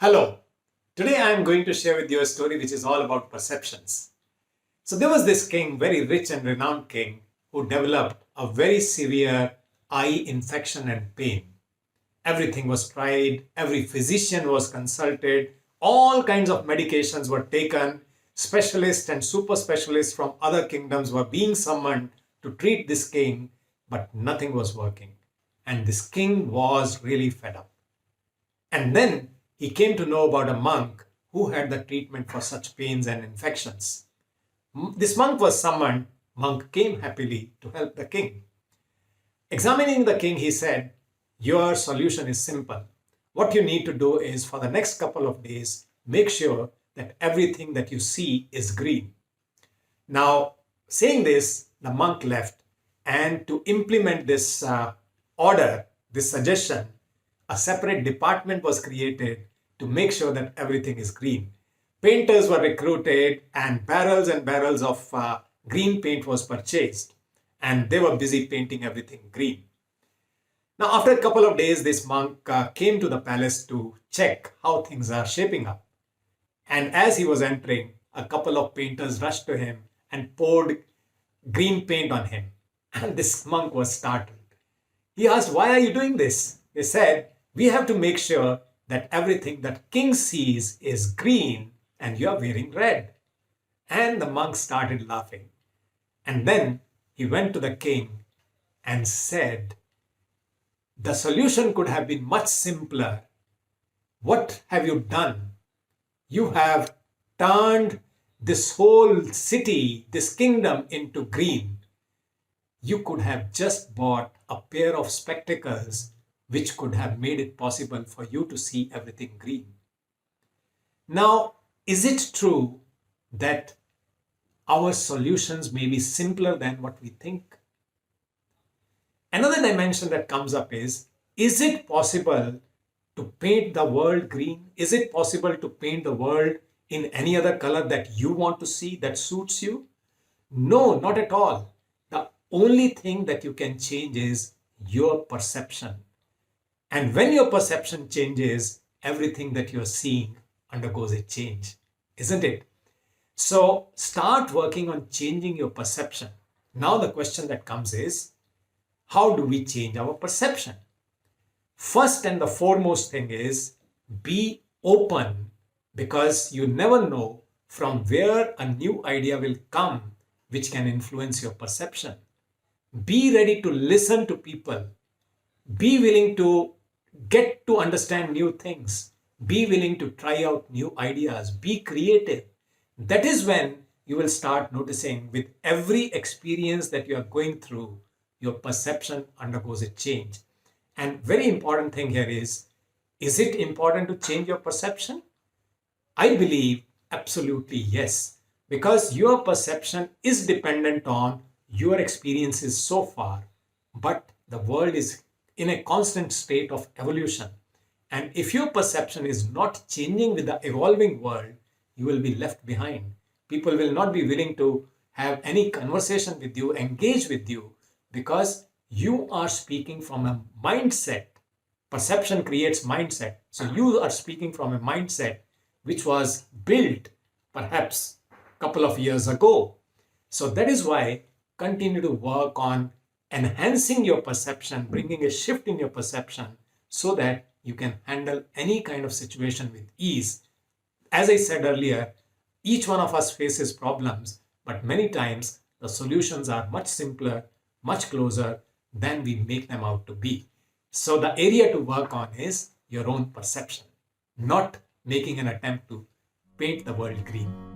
Hello, today I am going to share with you a story which is all about perceptions. So there was this king, very rich and renowned king, who developed a very severe eye infection and pain. Everything was tried, every physician was consulted, all kinds of medications were taken, specialists and super specialists from other kingdoms were being summoned to treat this king, but nothing was working. And this king was really fed up. And then he came to know about a monk who had the treatment for such pains and infections. This monk was summoned. Monk came happily to help the king. Examining the king, he said, "Your solution is simple. What you need to do is for the next couple of days, make sure that everything that you see is green." Now, saying this, the monk left. And to implement this order, this suggestion, a separate department was created to make sure that everything is green. Painters were recruited and barrels of green paint was purchased, and they were busy painting everything green. Now, after a couple of days, this monk came to the palace to check how things are shaping up. And as he was entering, a couple of painters rushed to him and poured green paint on him. And this monk was startled. He asked, "Why are you doing this?" They said, "We have to make sure that everything that king sees is green and you are wearing red." And the monk started laughing. And then he went to the king and said, "The solution could have been much simpler. What have you done? You have turned this whole city, this kingdom into green. You could have just bought a pair of spectacles which could have made it possible for you to see everything green." Now, is it true that our solutions may be simpler than what we think? Another dimension that comes up is it possible to paint the world green? Is it possible to paint the world in any other color that you want to see, that suits you? No, not at all. The only thing that you can change is your perception. And when your perception changes, everything that you're seeing undergoes a change, isn't it? So start working on changing your perception. Now the question that comes is, how do we change our perception? First and the foremost thing is be open, because you never know from where a new idea will come which can influence your perception. Be ready to listen to people. Be willing to get to understand new things. Be willing to try out new ideas. Be creative. That is when you will start noticing with every experience that you are going through, your perception undergoes a change. And very important thing here is it important to change your perception? I believe absolutely yes, because your perception is dependent on your experiences so far, but the world is in a constant state of evolution. And if your perception is not changing with the evolving world, you will be left behind. People will not be willing to have any conversation with you, engage with you, because you are speaking from a mindset. Perception creates mindset. So you are speaking from a mindset which was built perhaps a couple of years ago. So that is why continue to work on enhancing your perception, bringing a shift in your perception so that you can handle any kind of situation with ease. As I said earlier, each one of us faces problems, but many times the solutions are much simpler, much closer than we make them out to be. So the area to work on is your own perception, not making an attempt to paint the world green.